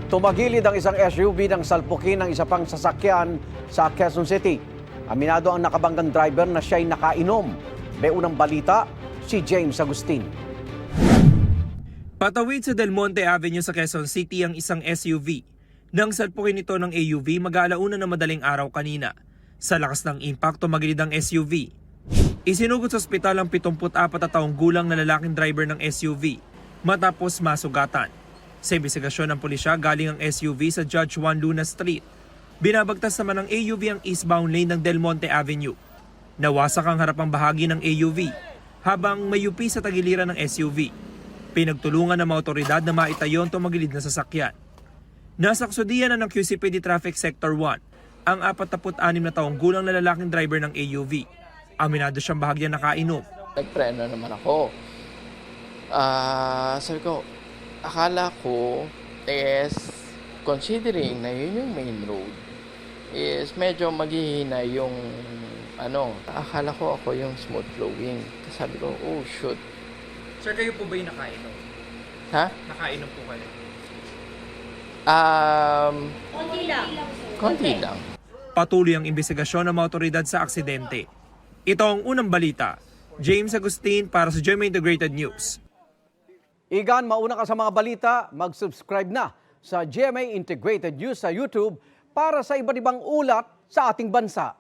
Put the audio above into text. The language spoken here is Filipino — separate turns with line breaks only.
Tumagilid ang isang SUV ng salpukin ng isa pang sasakyan sa Quezon City. Aminado ang nakabanggang driver na siya'y nakainom. May unang balita, si James Agustin.
Patawid sa Del Monte Avenue sa Quezon City ang isang SUV. Nang salpukin ito ng AUV, mag-aalauna na madaling araw kanina. Sa lakas ng impact, tumagilid ang SUV. Isinugod sa ospital ang 74 na taong gulang na lalaking driver ng SUV matapos masugatan. Sa investigasyon ng pulisya, galing ang SUV sa Judge Juan Luna Street. Binabagtas naman ng AUV ang eastbound lane ng Del Monte Avenue. Nawasak ang harapang bahagi ng AUV habang mayupi sa tagiliran ng SUV. Pinagtulungan ng mga otoridad na maitayo ang tumagilid na sasakyan. Nasaksodiyan na ng QCPD Traffic Sector 1 ang 46 na taong gulang na lalaking driver ng AUV. Aminado siyang bahagyang nakainom.
Nagpreno naman ako. Sabi ko, akala ko is considering na yun yung main road is medyo maghihina yung akala ko ako yung smooth flowing. Sabi ko, oh shoot.
Sir, kayo po ba yung nakainom?
Ha?
Nakainom po kayo?
Konti lang.
Patuloy ang investigasyon ng mga otoridad sa aksidente. Ito ang unang balita. James Agustin para sa GMA Integrated News.
Igan, mauna ka sa mga balita, mag-subscribe na sa GMA Integrated News sa YouTube para sa iba't ibang ulat sa ating bansa.